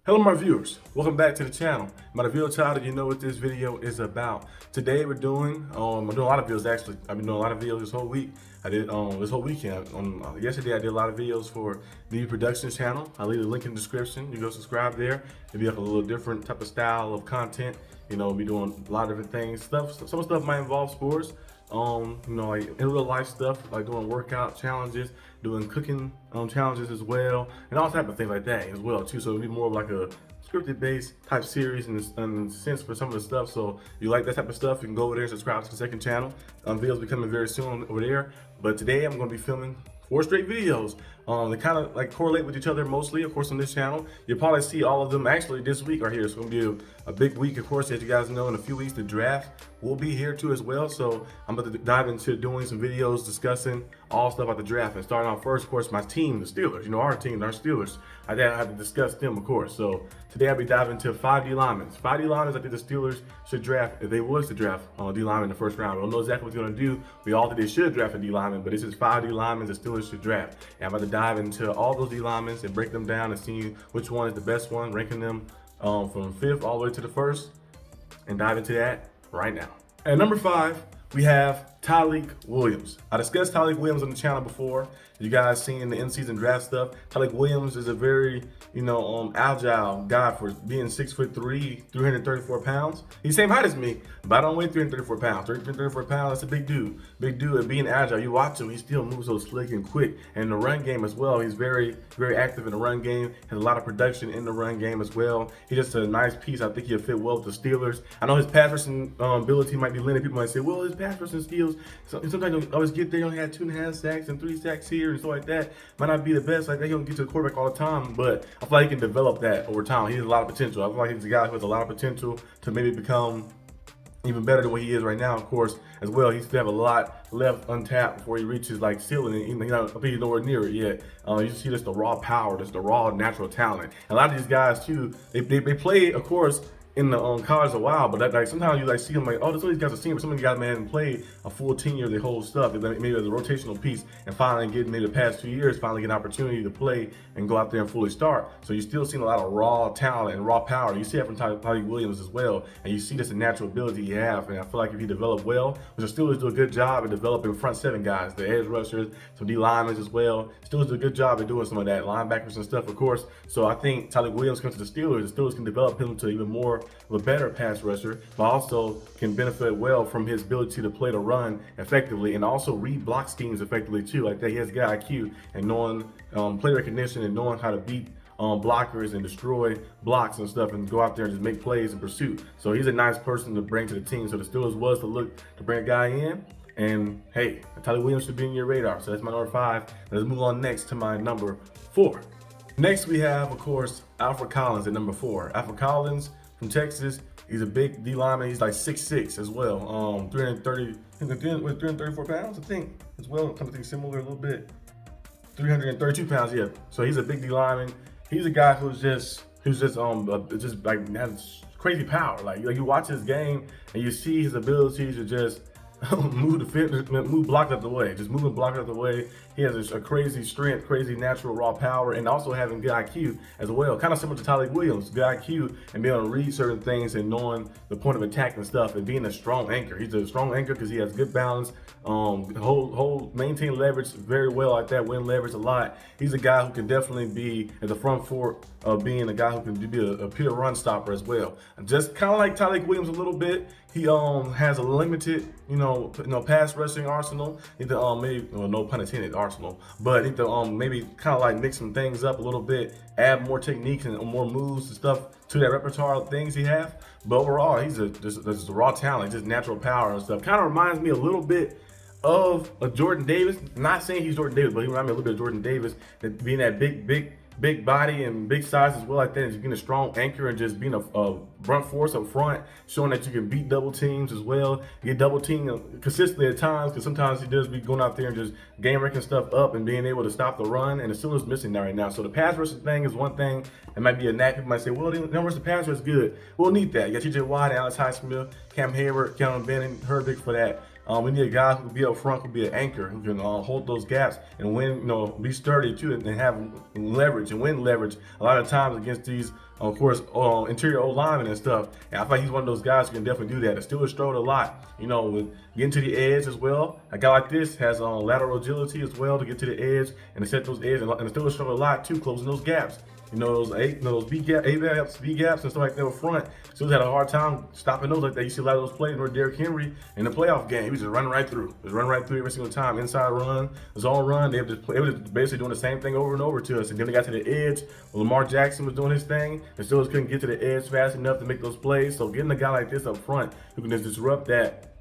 Hello my viewers, welcome back to the channel. My video title, you know what this video is about. Today we're doing, I'm doing a lot of videos actually. I've been doing a lot of videos this whole week. I did this whole weekend. Yesterday I did a lot of videos for the Productions channel. I'll leave the link in the description. You go subscribe there. It'll be like a little different type of style of content. You know, we'll be doing a lot of different things. Some stuff might involve sports. Like in real life stuff, like doing workout challenges, doing cooking challenges as well, and all type of things like that as well too. So it'll be more of like a scripted based type series in a sense for some of the stuff. So if you like that type of stuff, you can go over there and subscribe to the second channel. Videos will be coming very soon over there. But today I'm going to be filming 4 straight videos. They kind of like correlate with each other mostly, of course, on this channel. You'll probably see all of them actually this week are here. It's going to be a big week, of course, as you guys know. In a few weeks, the draft will be here too as well. So I'm about to dive into doing some videos discussing all stuff about the draft. And starting off first, of course, my team, the Steelers. You know, our team, our Steelers. I have to discuss them, of course. So today I'll be diving into 5 D linemen. 5 D linemen I think the Steelers should draft if they was to draft D linemen in the first round. I don't know exactly what they're going to do. We all think they should draft a D lineman, but this is 5 D linemen the Steelers should draft. And I'm about to dive into all those D linemen and break them down and see which one is the best one, ranking them from 5th all the way to the 1st, and dive into that right now. At number 5, we have Tyleik Williams. I discussed Tyleik Williams on the channel before. You guys seen the in-season draft stuff. Tyleik Williams is a very, agile guy for being 6'3", 334 pounds. He's the same height as me, but I don't weigh 334 pounds. 334 pounds, that's a big dude. Big dude at being agile. You watch him, he still moves so slick and quick. And in the run game as well, he's very, very active in the run game. Has a lot of production in the run game as well. He's just a nice piece. I think he'll fit well with the Steelers. I know his pass rushing ability might be limited. People might say, well, his pass rushing skills, sometimes you don't always get there. He only had 2.5 sacks and 3 sacks here and stuff like that. Might not be the best. Like, they don't get to the quarterback all the time, but I feel like he can develop that over time. He has a lot of potential. I feel like he's a guy who has a lot of potential to maybe become even better than what he is right now, of course, as well. He still have a lot left untapped before he reaches like ceiling. I think he's nowhere near it yet. You see just the raw power, just the raw natural talent. And a lot of these guys too, they play, of course, in the college a while, but like sometimes you like see them like, oh, some of these guys are seniors. Some of these guys man haven't played a full 10 years, they whole stuff. Maybe as a rotational piece, and finally getting maybe the past 2 years, finally get an opportunity to play and go out there and fully start. So you're still seeing a lot of raw talent and raw power. You see that from Tyleik Williams as well, and you see this natural ability he have. And I feel like if he developed well, which the Steelers do a good job at developing front 7 guys, the edge rushers, some D linemen as well. Steelers do a good job at doing some of that, linebackers and stuff, of course. So I think Tyleik Williams comes to the Steelers. The Steelers can develop him to even more of a better pass rusher, but also can benefit well from his ability to play the run effectively and also read block schemes effectively too. Like that, he has good IQ and knowing play recognition and knowing how to beat blockers and destroy blocks and stuff and go out there and just make plays in pursuit. So he's a nice person to bring to the team. So the Steelers was to look to bring a guy in. And hey, Tyleik Williams should be in your radar. So that's my number 5. Let's move on next to my number 4. Next we have, of course, Alfred Collins at number 4. Alfred Collins from Texas. He's a big D lineman. He's like 6'6" as well. 334 pounds, I think, as well. Something similar a little bit. 332 pounds, yeah. So he's a big D lineman. He's a guy who's just like has crazy power. Like you watch his game and you see his ability to just move block out the way, just moving block out the way. He has a crazy strength, crazy natural raw power, and also having good IQ as well. Kind of similar to Tyleik Williams, good IQ and being able to read certain things and knowing the point of attack and stuff, and being a strong anchor. He's a strong anchor because he has good balance, maintain leverage very well like that, win leverage a lot. He's a guy who can definitely be at the front fork of being a guy who can be a pure run stopper as well. Just kind of like Tyleik Williams a little bit. He has a limited, pass rushing arsenal. Maybe, well, no pun intended, arsenal. But he maybe kind of like mix some things up a little bit, add more techniques and more moves and stuff to that repertoire of things he have. But overall, he's just a raw talent, just natural power and stuff. Kind of reminds me a little bit of a Jordan Davis. Not saying he's Jordan Davis, but he reminds me a little bit of Jordan Davis, that being that big body and big size as well like that, and just being a strong anchor and just being a brunt force up front, showing that you can beat double teams as well. You get double teamed consistently at times, because sometimes he does be going out there and just game wrecking stuff up and being able to stop the run, and the Steelers missing that right now. So the pass rushing thing is one thing that might be a knack. People might say, well, they don't rush the pass rush good. We'll need that. You got TJ Watt, Alex Highsmith, Cam Hayward, Keanu Benning, Herbig for that We need a guy who can be up front, who can be an anchor, who can hold those gaps and win, be sturdy too, and have leverage and win leverage a lot of times against these, of course, interior O-linemen and stuff. And I feel like he's one of those guys who can definitely do that. The Steelers struggled a lot, with getting to the edge as well. A guy like this has lateral agility as well to get to the edge and to set those edges. And the Steelers struggle a lot too, closing those gaps. Those B gaps and stuff like that up front. Steelers had a hard time stopping those like that. You see a lot of those plays where Derrick Henry in the playoff game, he was just running right through. Just running right through every single time. Inside run, zone run. They were just basically doing the same thing over and over to us. And then they got to the edge. Lamar Jackson was doing his thing. The Steelers couldn't get to the edge fast enough to make those plays. So getting a guy like this up front who can just disrupt that,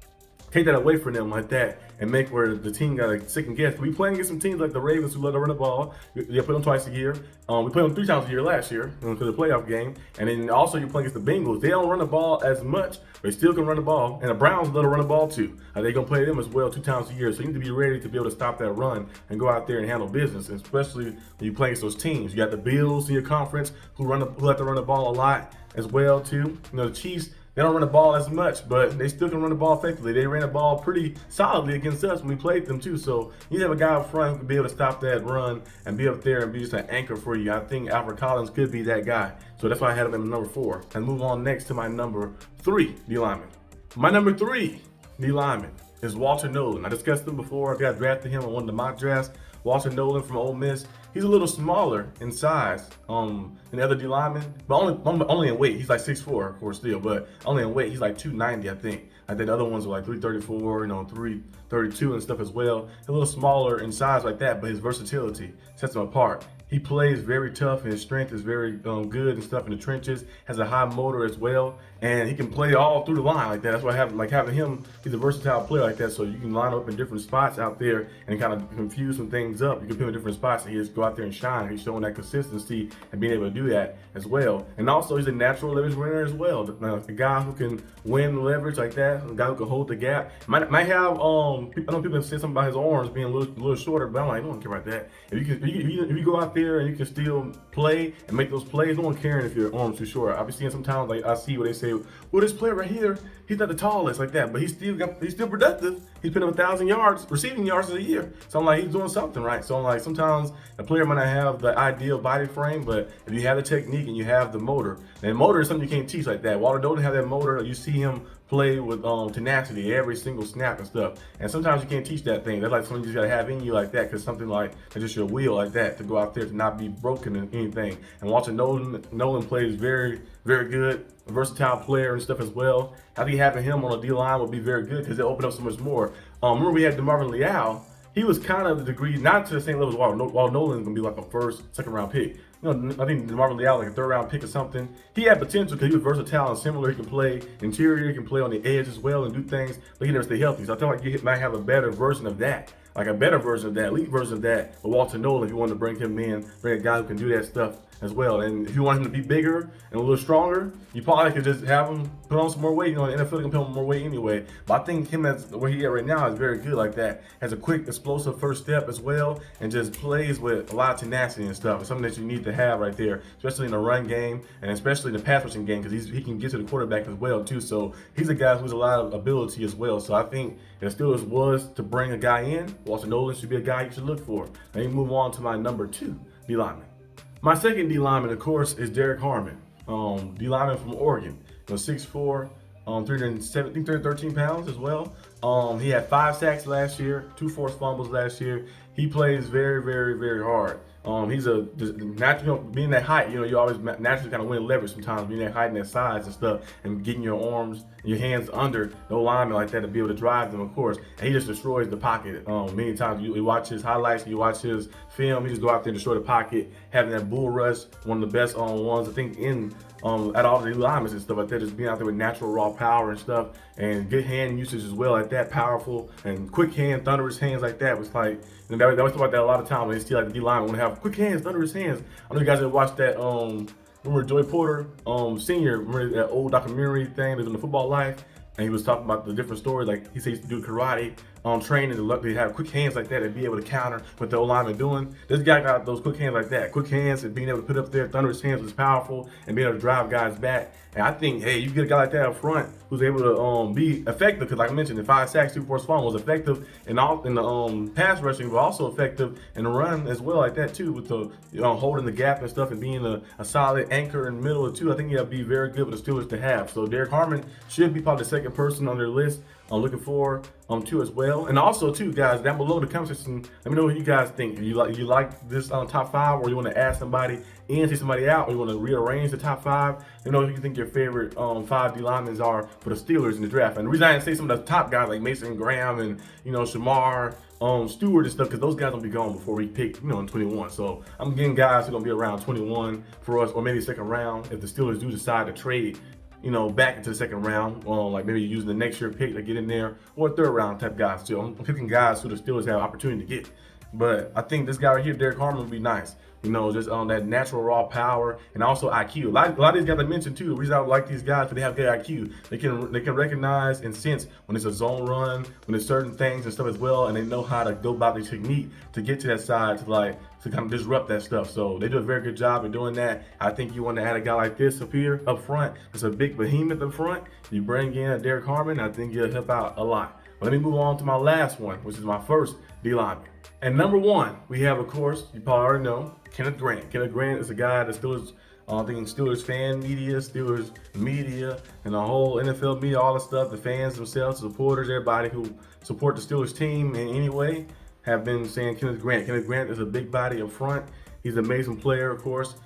take that away from them like that, and make where the team got a second guess. We playing against some teams like the Ravens who love to run the ball. You play them twice a year. We played them 3 times a year last year for the playoff game. And then also you play against the Bengals. They don't run the ball as much, but they still can run the ball. And the Browns love to run the ball too. They're going to play them as well 2 times a year. So you need to be ready to be able to stop that run and go out there and handle business, and especially when you play against those teams. You got the Bills in your conference who have to run the ball a lot as well too. The Chiefs, they don't run the ball as much, but they still can run the ball effectively. They ran the ball pretty solidly against us when we played them too. So you have a guy up front who can be able to stop that run and be up there and be just an anchor for you. I think Alfred Collins could be that guy. So that's why I had him at number 4. And move on next to my number 3 D lineman. My number 3 D lineman is Walter Nolan. I discussed him before. I got drafted him on one of the mock drafts. Walter Nolan from Ole Miss. He's a little smaller in size than the other D linemen, but only in weight. He's like 6'4", of course, still, but only in weight. He's like 290, I think. I think the other ones are like 334, 332 and stuff as well. He's a little smaller in size like that, but his versatility sets him apart. He plays very tough, and his strength is very good and stuff in the trenches. Has a high motor as well, and he can play all through the line like that. That's why having him. He's a versatile player like that, so you can line up in different spots out there and kind of confuse some things up. You can put him in different spots, and he just go out there and shine. He's showing that consistency and being able to do that as well. And also, he's a natural leverage winner as well. A guy who can win leverage like that, a guy who can hold the gap. Might have I know people have said something about his arms being a little shorter, but I'm like, I don't care about that. If you go out there and you can still play and make those plays, no one caring if your arm's too short. I've been seeing sometimes, like I see where they say, well, this player right here, he's not the tallest like that, but he's still productive. He's putting up 1,000 yards, receiving yards a year. So I'm like, he's doing something right. So I'm like, sometimes a player might not have the ideal body frame, but if you have the technique and you have the motor, and motor is something you can't teach like that. Walter doesn't have that motor. You see him play with tenacity every single snap and stuff. And sometimes you can't teach that thing. That's like something you just gotta have in you like that, because something like that's just your will like that to go out there to not be broken in anything. And Walter Nolan plays very, very good, a versatile player and stuff as well. I think having him on a D line would be very good because it opened up so much more. Remember we had DeMarvin Leal. He was kind of the degree, not to the same level as Walter Nolan's gonna be like a first, second round pick. I think DeMarvin Leal like a 3rd round pick or something. He had potential because he was versatile and similar. He can play interior, he can play on the edge as well and do things, but he never stay healthy. So I feel like you might have a better version of that, like a better version of that, elite version of that with Walter Nolan if you want to bring him in, bring a guy who can do that stuff as well. And if you want him to be bigger and a little stronger, you probably could just have him put on some more weight. The NFL can put on more weight anyway. But I think him as where he at right now is very good like that. Has a quick, explosive first step as well, and just plays with a lot of tenacity and stuff. It's something that you need to have right there, especially in the run game and especially in the pass rushing game, because he can get to the quarterback as well too. So he's a guy who has a lot of ability as well. So I think if Steelers was to bring a guy in, Walter Nolan should be a guy you should look for. Let me move on to my number 2 D lineman. My second D lineman, of course, is Harmon, D lineman from Oregon. 6'4", 313 pounds as well. He had 5 sacks last year, 2 forced fumbles last year. He plays very, very, very hard. He's a natural, being that height, you always naturally kind of win leverage sometimes, being that height and that size and stuff, and getting your arms and your hands under no lineman like that to be able to drive them, of course. And he just destroys the pocket. Many times you watch his highlights, you watch his film, he just go out there and destroy the pocket, having that bull rush, one of the best ones I think in at all the linemen and stuff like that, just being out there with natural raw power and stuff, and good hand usage as well like that, powerful and quick hand, thunderous hands like that. Was like, they always talk about that a lot of times when they see like the D lineman want to have quick hands, thunderous hands. I know you guys have watched that remember Joy Porter Senior, remember that old documentary thing that's on the Football Life, and he was talking about the different stories, like he said he used to do karate trained to have quick hands like that and be able to counter what the O-lineman doing. This guy got those quick hands like that. Quick hands and being able to put up there, thunderous hands was powerful, and being able to drive guys back. And I think, hey, you get a guy like that up front who's able to be effective, because like I mentioned, the 5 sacks, 2 forced fumbles, was effective in the pass rushing, but also effective in the run as well, like that too, with the holding the gap and stuff and being a solid anchor in the middle of too. I think he'll be very good for the Steelers to have. So Derek Harmon should be probably the second person on their list. I'm looking forward to as well. And also too, guys, down below in the comment section, let me know what you guys think. You like this top 5, or you want to add somebody in, take somebody out, or you want to rearrange the top 5? You know, who you think your favorite 5 D linemen are for the Steelers in the draft. And the reason I didn't say some of the top guys like Mason Graham and Shamar Stewart and stuff, because those guys will be gone before we pick in 21. So I'm getting guys who are gonna be around 21 for us, or maybe second round if the Steelers do decide to trade back into the second round, like maybe using the next year pick to get in there, or third round type guys too. I'm picking guys who the Steelers have opportunity to get. But I think this guy right here, Derek Harmon, would be nice. Just on that natural raw power and also IQ. A lot of these guys I mentioned too, the reason I like these guys, because they have good IQ. They can recognize and sense when it's a zone run, when there's certain things and stuff as well, and they know how to go about the technique to get to that side to kind of disrupt that stuff. So they do a very good job of doing that. I think you want to add a guy like this up front. It's a big behemoth up front. You bring in a Derek Harmon, I think he'll help out a lot. But let me move on to my last one, which is my first D lineman. And number 1, we have, of course, you probably already know, Kenneth Grant. Kenneth Grant is a guy that Steelers, I think Steelers fan media, Steelers media, and the whole NFL media, all the stuff, the fans themselves, the supporters, everybody who support the Steelers team in any way, have been saying Kenneth Grant. Kenneth Grant is a big body up front. He's an amazing player, of course.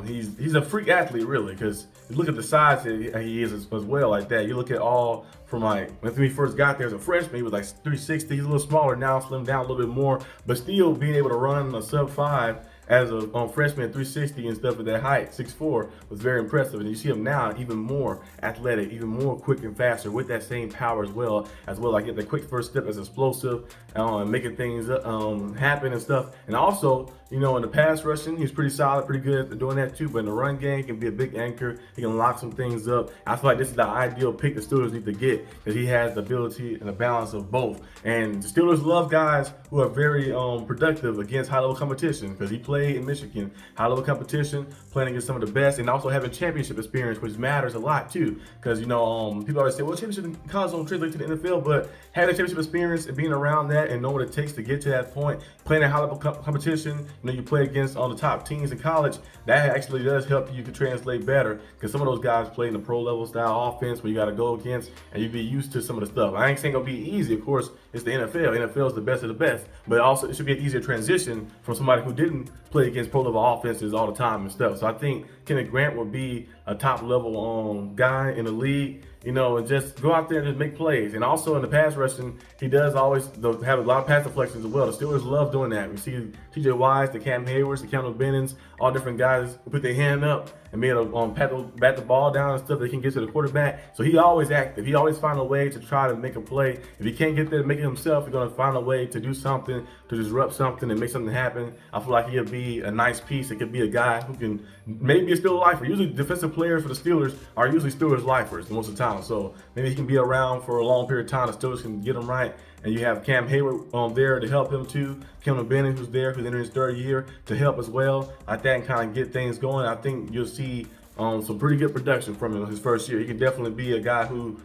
He's a freak athlete, really, because you look at the size that he is as well, like that. You look at all from when he first got there as a freshman, he was like 360. He's a little smaller now, slimmed down a little bit more, but still being able to run a sub-5 as a freshman at 360 and stuff at that height, 6'4", was very impressive. And you see him now even more athletic, even more quick and faster with that same power as well. Like get the quick first step as explosive, and making things happen and stuff. And also, in the pass rushing, he's pretty solid, pretty good at doing that too. But in the run game, he can be a big anchor. He can lock some things up. I feel like this is the ideal pick the Steelers need to get, because he has the ability and the balance of both. And the Steelers love guys who are very productive against high-level competition, because he played in Michigan, high-level competition, playing against some of the best, and also having championship experience, which matters a lot too. Because people always say, well, championship in college don't translate to the NFL, but having championship experience and being around that and knowing what it takes to get to that point, playing at high-level competition, you play against the top teams in college, that actually does help you to translate better, because some of those guys play in the pro-level style offense where you got to go against and you be used to some of the stuff. I ain't saying it'll be easy, of course. It's the NFL. NFL is the best of the best, but also it should be an easier transition from somebody who didn't play against pro-level offenses all the time and stuff. So I think Kenneth Grant will be a top-level guy in the league, and just go out there and just make plays. And also in the pass rushing, he does always have a lot of pass deflections as well. The Steelers love doing that. We see TJ Wise, the Cam Haywards, the Campbell Bennons, all different guys who put their hand up and be able to bat the ball down and stuff. They can get to the quarterback. So he always active. He always find a way to try to make a play. If he can't get there to make it himself, he's going to find a way to do something, to disrupt something and make something happen. I feel like he'll be a nice piece. It could be a guy who can maybe be a Steelers lifer. Usually defensive players for the Steelers are usually Steelers lifers most of the time. So maybe he can be around for a long period of time. The Steelers can get him right. And you have Cam Hayward there to help him too. Campbell Bennett, who's there, who's entering his 3rd year, to help as well. I think kind of get things going. I think you'll see some pretty good production from him in his 1st year. He can definitely be a guy who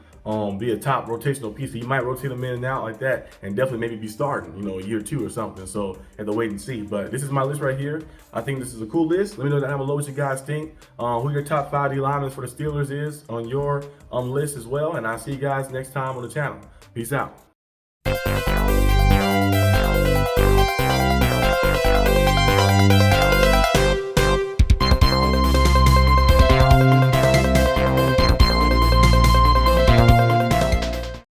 be a top rotational piece. So you might rotate him in and out like that, and definitely maybe be starting, a year 2 or something. So have to wait and see. But this is my list right here. I think this is a cool list. Let me know down below what you guys think. Who your top 5 D linemen for the Steelers is on your list as well. And I'll see you guys next time on the channel. Peace out.